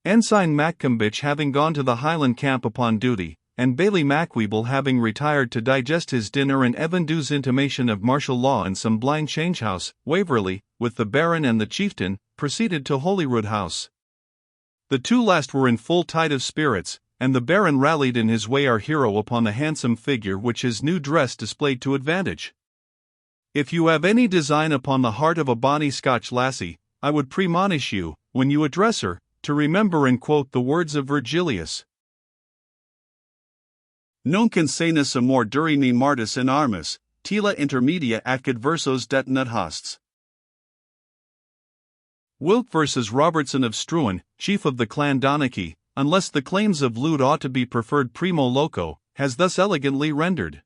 Ensign Maccombich having gone to the Highland camp upon duty, and Bailie Macweeble having retired to digest his dinner and Evan Dhew's intimation of martial law in some blind change house, Waverley, with the Baron and the Chieftain, proceeded to Holyrood House. The two last were in full tide of spirits, and the Baron rallied in his way our hero upon the handsome figure which his new dress displayed to advantage. "If you have any design upon the heart of a bonny Scotch lassie, I would premonish you, when you address her, to remember and quote the words of Virgilius. Nunc insanus amor duri me martis in armis, tila intermedia acid versos detinat hosts." Wilk versus Robertson of Struan, chief of the clan Donachie, unless the claims of Lude ought to be preferred primo loco, has thus elegantly rendered: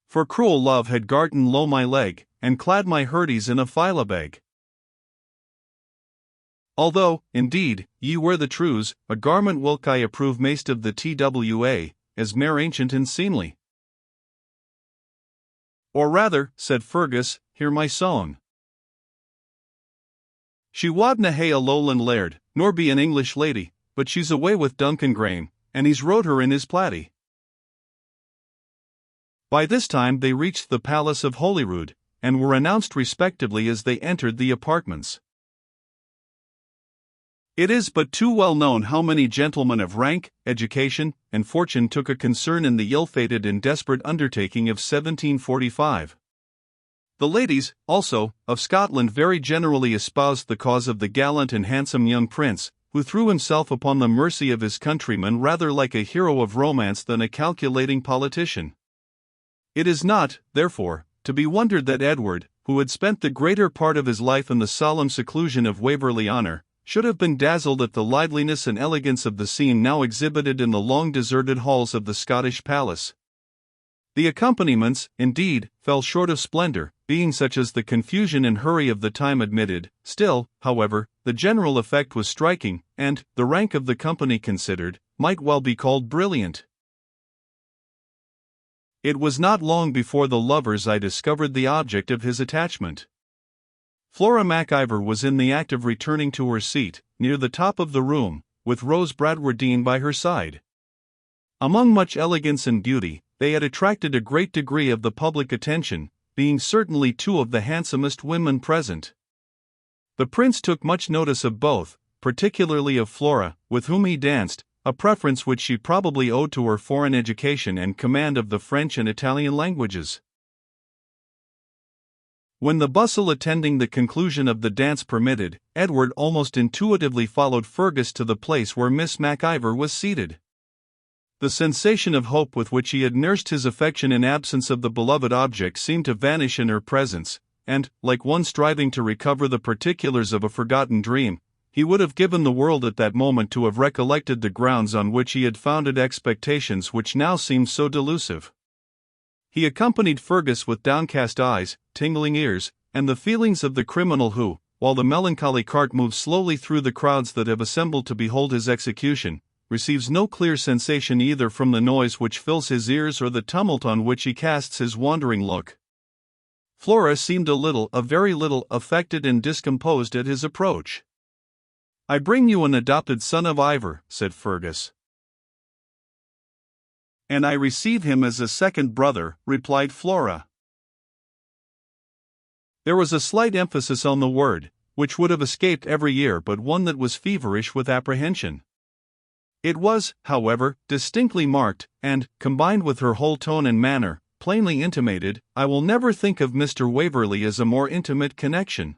"For cruel love had garten low my leg, and clad my hurdies in a filabeg. Although, indeed, ye wear the trews, a garment whilk I approve maist of the TWA, as mair ancient and seemly." "Or rather," said Fergus, "hear my song. She wadna hae a Lowland laird, nor be an English lady, but she's away with Duncan Graham, and he's rode her in his plaidie." By this time they reached the Palace of Holyrood, and were announced respectively as they entered the apartments. It is but too well known how many gentlemen of rank, education, and fortune took a concern in the ill-fated and desperate undertaking of 1745. The ladies, also, of Scotland very generally espoused the cause of the gallant and handsome young prince, who threw himself upon the mercy of his countrymen rather like a hero of romance than a calculating politician. It is not, therefore, to be wondered that Edward, who had spent the greater part of his life in the solemn seclusion of Waverley Honour, should have been dazzled at the liveliness and elegance of the scene now exhibited in the long deserted halls of the Scottish palace. The accompaniments, indeed, fell short of splendour, being such as the confusion and hurry of the time admitted. Still, however, the general effect was striking, and, the rank of the company considered, might well be called brilliant. It was not long before the lover's eye discovered the object of his attachment. Flora MacIvor was in the act of returning to her seat, near the top of the room, with Rose Bradwardine by her side. Among much elegance and beauty, they had attracted a great degree of the public attention, being certainly two of the handsomest women present. The prince took much notice of both, particularly of Flora, with whom he danced, a preference which she probably owed to her foreign education and command of the French and Italian languages. When the bustle attending the conclusion of the dance permitted, Edward almost intuitively followed Fergus to the place where Miss MacIvor was seated. The sensation of hope with which he had nursed his affection in absence of the beloved object seemed to vanish in her presence, and, like one striving to recover the particulars of a forgotten dream, he would have given the world at that moment to have recollected the grounds on which he had founded expectations which now seemed so delusive. He accompanied Fergus with downcast eyes, tingling ears, and the feelings of the criminal who, while the melancholy cart moves slowly through the crowds that have assembled to behold his execution, receives no clear sensation either from the noise which fills his ears or the tumult on which he casts his wandering look. Flora seemed a very little, affected and discomposed at his approach. "I bring you an adopted son of Ivor," said Fergus. "And I receive him as a second brother," replied Flora. There was a slight emphasis on the word, which would have escaped every ear but one that was feverish with apprehension. It was, however, distinctly marked, and, combined with her whole tone and manner, plainly intimated, "I will never think of Mr. Waverley as a more intimate connection."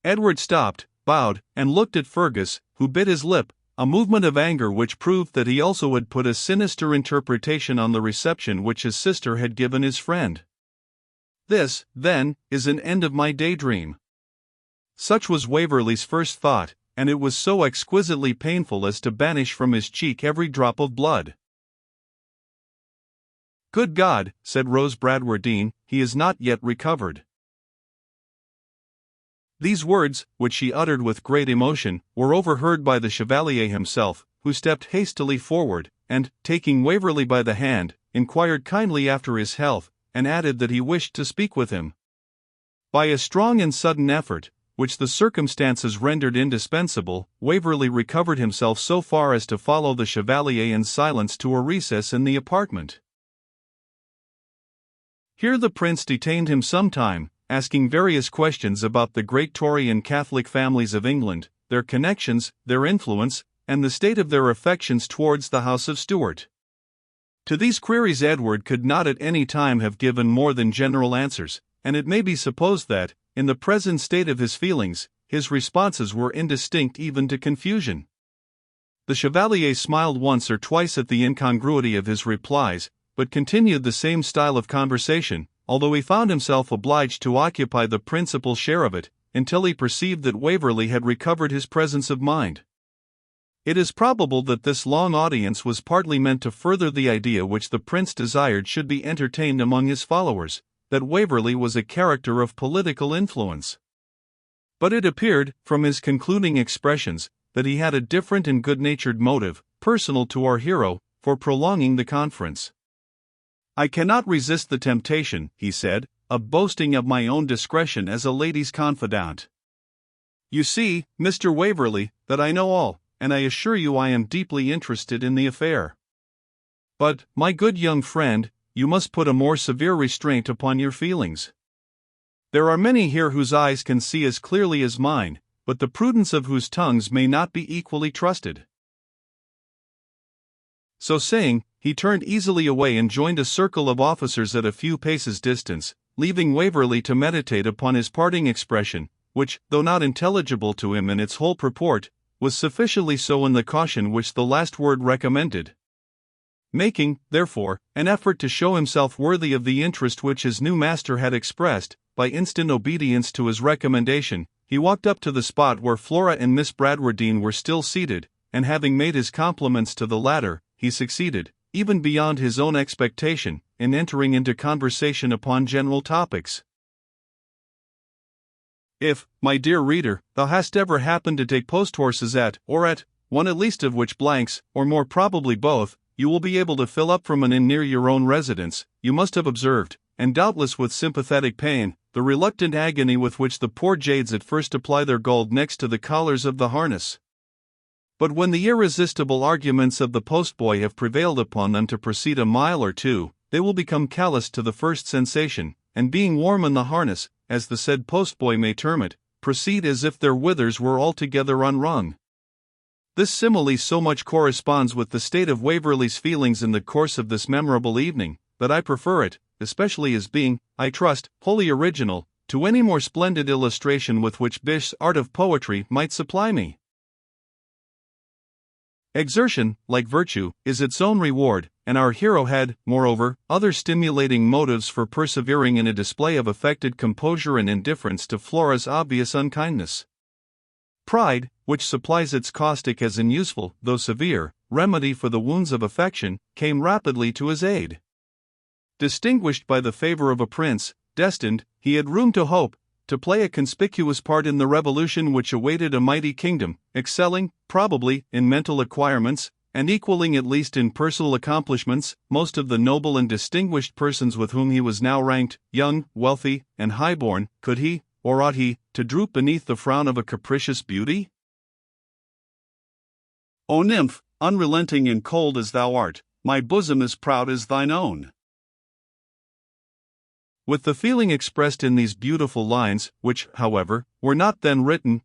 Edward stopped, bowed, and looked at Fergus, who bit his lip, a movement of anger which proved that he also had put a sinister interpretation on the reception which his sister had given his friend. "This, then, is an end of my daydream." Such was Waverley's first thought, and it was so exquisitely painful as to banish from his cheek every drop of blood. "Good God," said Rose Bradwardine, "he is not yet recovered." These words, which she uttered with great emotion, were overheard by the Chevalier himself, who stepped hastily forward, and, taking Waverley by the hand, inquired kindly after his health, and added that he wished to speak with him. By a strong and sudden effort, which the circumstances rendered indispensable, Waverley recovered himself so far as to follow the Chevalier in silence to a recess in the apartment. Here the Prince detained him some time, asking various questions about the great Tory and Catholic families of England, their connections, their influence, and the state of their affections towards the House of Stuart. To these queries Edward could not at any time have given more than general answers, and it may be supposed that, in the present state of his feelings, his responses were indistinct even to confusion. The Chevalier smiled once or twice at the incongruity of his replies, but continued the same style of conversation, although he found himself obliged to occupy the principal share of it, until he perceived that Waverley had recovered his presence of mind. It is probable that this long audience was partly meant to further the idea which the Prince desired should be entertained among his followers, that Waverley was a character of political influence. But it appeared, from his concluding expressions, that he had a different and good-natured motive, personal to our hero, for prolonging the conference. "I cannot resist the temptation," he said, "of boasting of my own discretion as a lady's confidant. You see, Mr. Waverley, that I know all, and I assure you I am deeply interested in the affair. But, my good young friend, you must put a more severe restraint upon your feelings. There are many here whose eyes can see as clearly as mine, but the prudence of whose tongues may not be equally trusted." So saying, he turned easily away and joined a circle of officers at a few paces' distance, leaving Waverley to meditate upon his parting expression, which, though not intelligible to him in its whole purport, was sufficiently so in the caution which the last word recommended. Making, therefore, an effort to show himself worthy of the interest which his new master had expressed, by instant obedience to his recommendation, he walked up to the spot where Flora and Miss Bradwardine were still seated, and having made his compliments to the latter, he succeeded, even beyond his own expectation, in entering into conversation upon general topics. "If, my dear reader, thou hast ever happened to take post-horses at one at least of which blanks, or more probably both, you will be able to fill up from an inn near your own residence, you must have observed, and doubtless with sympathetic pain, the reluctant agony with which the poor jades at first apply their gold next to the collars of the harness. But when the irresistible arguments of the postboy have prevailed upon them to proceed a mile or two, they will become callous to the first sensation, and being warm in the harness, as the said postboy may term it, proceed as if their withers were altogether unwrung. This simile so much corresponds with the state of Waverley's feelings in the course of this memorable evening, that I prefer it, especially as being, I trust, wholly original, to any more splendid illustration with which Bish's art of poetry might supply me. Exertion, like virtue, is its own reward, and our hero had, moreover, other stimulating motives for persevering in a display of affected composure and indifference to Flora's obvious unkindness. Pride, which supplies its caustic as an useful, though severe, remedy for the wounds of affection, came rapidly to his aid. Distinguished by the favor of a prince, destined, he had room to hope, to play a conspicuous part in the revolution which awaited a mighty kingdom, excelling, probably, in mental acquirements, and equaling at least in personal accomplishments, most of the noble and distinguished persons with whom he was now ranked, young, wealthy, and high-born. Could he, or ought he, to droop beneath the frown of a capricious beauty? O nymph, unrelenting and cold as thou art, my bosom is proud as thine own. With the feeling expressed in these beautiful lines, which, however, were not then written,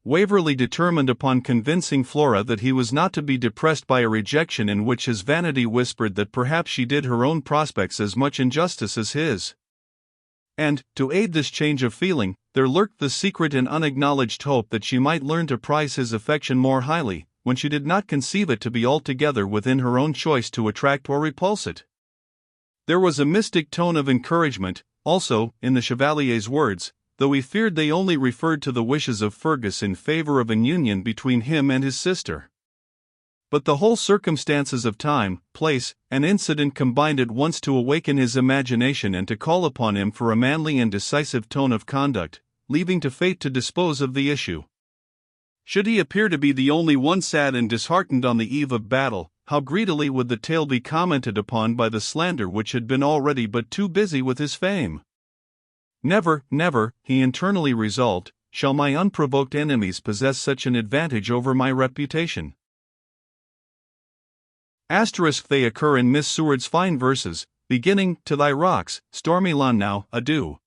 Waverley determined upon convincing Flora that he was not to be depressed by a rejection in which his vanity whispered that perhaps she did her own prospects as much injustice as his. And, to aid this change of feeling, there lurked the secret and unacknowledged hope that she might learn to prize his affection more highly, when she did not conceive it to be altogether within her own choice to attract or repulse it. There was a mystic tone of encouragement, also, in the Chevalier's words, though he feared they only referred to the wishes of Fergus in favor of an union between him and his sister. But the whole circumstances of time, place, and incident combined at once to awaken his imagination and to call upon him for a manly and decisive tone of conduct, leaving to fate to dispose of the issue. Should he appear to be the only one sad and disheartened on the eve of battle, how greedily would the tale be commented upon by the slander which had been already but too busy with his fame? Never, never, he internally resolved, shall my unprovoked enemies possess such an advantage over my reputation. They occur in Miss Seward's fine verses, beginning, to thy rocks, stormy lawn now, adieu.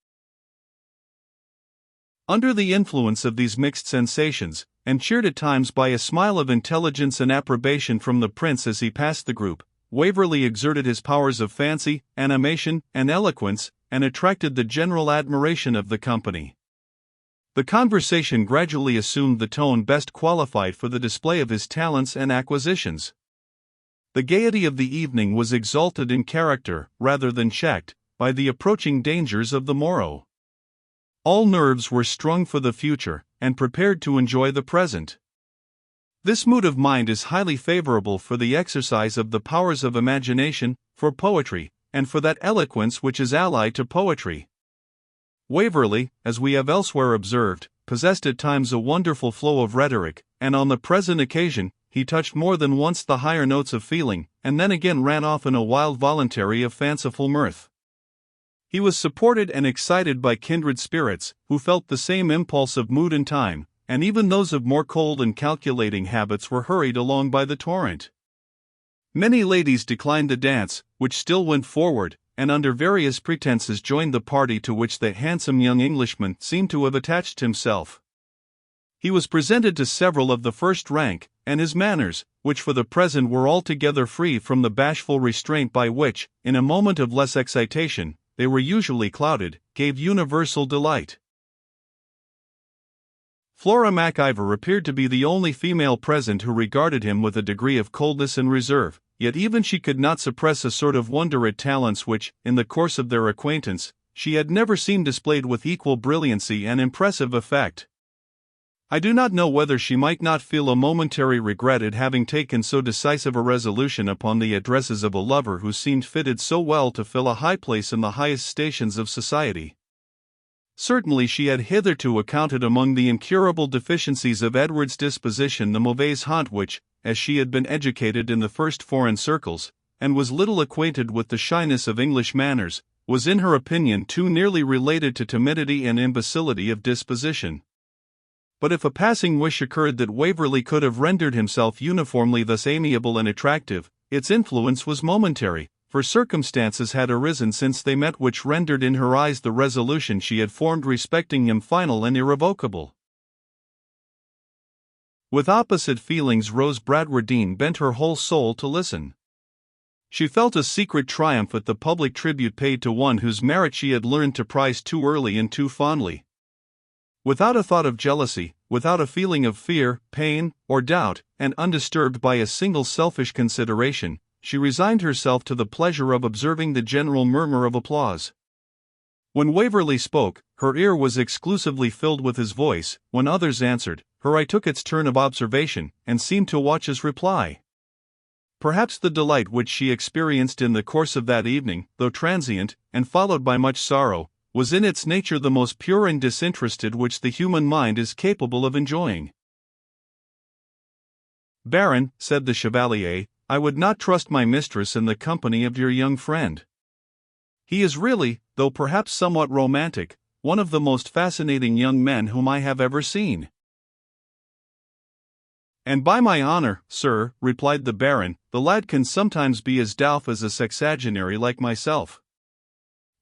Under the influence of these mixed sensations, and cheered at times by a smile of intelligence and approbation from the prince as he passed the group, Waverley exerted his powers of fancy, animation, and eloquence, and attracted the general admiration of the company. The conversation gradually assumed the tone best qualified for the display of his talents and acquisitions. The gaiety of the evening was exalted in character, rather than checked, by the approaching dangers of the morrow. All nerves were strung for the future, and prepared to enjoy the present. This mood of mind is highly favorable for the exercise of the powers of imagination, for poetry, and for that eloquence which is allied to poetry. Waverley, as we have elsewhere observed, possessed at times a wonderful flow of rhetoric, and on the present occasion, he touched more than once the higher notes of feeling, and then again ran off in a wild voluntary of fanciful mirth. He was supported and excited by kindred spirits, who felt the same impulse of mood and time, and even those of more cold and calculating habits were hurried along by the torrent. Many ladies declined the dance, which still went forward, and under various pretenses joined the party to which the handsome young Englishman seemed to have attached himself. He was presented to several of the first rank, and his manners, which for the present were altogether free from the bashful restraint by which, in a moment of less excitation, they were usually clouded, gave universal delight. Flora MacIver appeared to be the only female present who regarded him with a degree of coldness and reserve, yet even she could not suppress a sort of wonder at talents which, in the course of their acquaintance, she had never seen displayed with equal brilliancy and impressive effect. I do not know whether she might not feel a momentary regret at having taken so decisive a resolution upon the addresses of a lover who seemed fitted so well to fill a high place in the highest stations of society. Certainly she had hitherto accounted among the incurable deficiencies of Edward's disposition the mauvaise honte which, as she had been educated in the first foreign circles, and was little acquainted with the shyness of English manners, was in her opinion too nearly related to timidity and imbecility of disposition. But if a passing wish occurred that Waverley could have rendered himself uniformly thus amiable and attractive, its influence was momentary, for circumstances had arisen since they met which rendered in her eyes the resolution she had formed respecting him final and irrevocable. With opposite feelings Rose Bradwardine bent her whole soul to listen. She felt a secret triumph at the public tribute paid to one whose merit she had learned to prize too early and too fondly. Without a thought of jealousy, without a feeling of fear, pain, or doubt, and undisturbed by a single selfish consideration, she resigned herself to the pleasure of observing the general murmur of applause. When Waverley spoke, her ear was exclusively filled with his voice; when others answered, her eye took its turn of observation, and seemed to watch his reply. Perhaps the delight which she experienced in the course of that evening, though transient, and followed by much sorrow, was in its nature the most pure and disinterested which the human mind is capable of enjoying. "Baron," said the Chevalier, "I would not trust my mistress in the company of your young friend. He is really, though perhaps somewhat romantic, one of the most fascinating young men whom I have ever seen." "And by my honor, sir," replied the Baron, "the lad can sometimes be as dauf as a sexagenary like myself.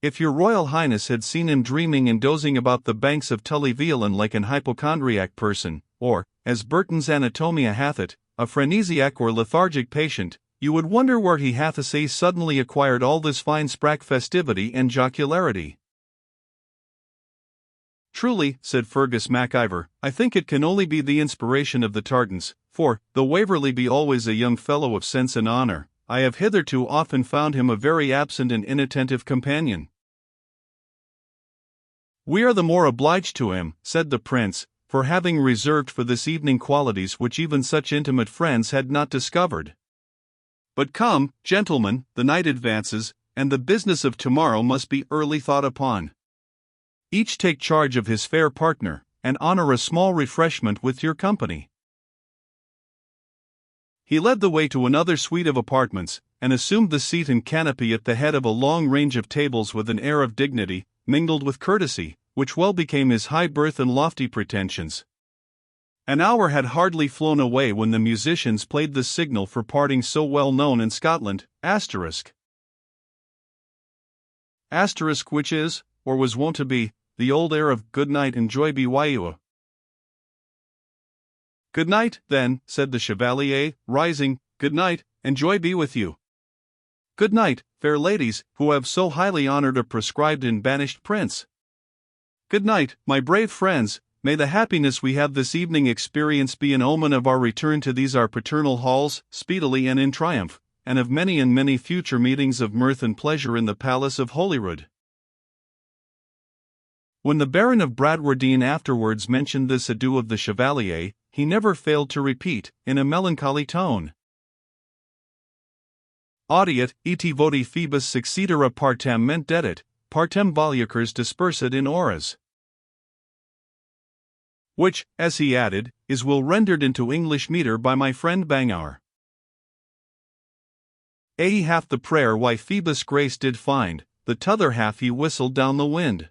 If your Royal Highness had seen him dreaming and dozing about the banks of Tullyveolan like an hypochondriac person, or, as Burton's Anatomia hath it, a phrenesiac or lethargic patient, you would wonder where he hath suddenly acquired all this fine sprack festivity and jocularity." "Truly," said Fergus MacIver, "I think it can only be the inspiration of the tartans, for, though Waverley be always a young fellow of sense and honour, I have hitherto often found him a very absent and inattentive companion." "We are the more obliged to him," said the Prince, "for having reserved for this evening qualities which even such intimate friends had not discovered. But come, gentlemen, the night advances, and the business of tomorrow must be early thought upon. Each take charge of his fair partner, and honor a small refreshment with your company." He led the way to another suite of apartments, and assumed the seat and canopy at the head of a long range of tables with an air of dignity, mingled with courtesy, which well became his high birth and lofty pretensions. An hour had hardly flown away when the musicians played the signal for parting so well known in Scotland, asterisk, which is, or was wont to be, the old air of "Good night and joy be wi' you." "Good night, then," said the Chevalier, rising, "good night, and joy be with you. Good night, fair ladies, who have so highly honored a proscribed and banished prince. Good night, my brave friends. May the happiness we have this evening experienced be an omen of our return to these our paternal halls, speedily and in triumph, and of many and many future meetings of mirth and pleasure in the palace of Holyrood." When the Baron of Bradwardine afterwards mentioned this adieu of the Chevalier, he never failed to repeat, in a melancholy tone, "Audiat, et voti Phoebus succedera partem ment dedit, partem volucres dispersit in auras." Which, as he added, is will rendered into English metre by my friend Bangour. A half the prayer why Phoebus grace did find, the t'other half he whistled down the wind.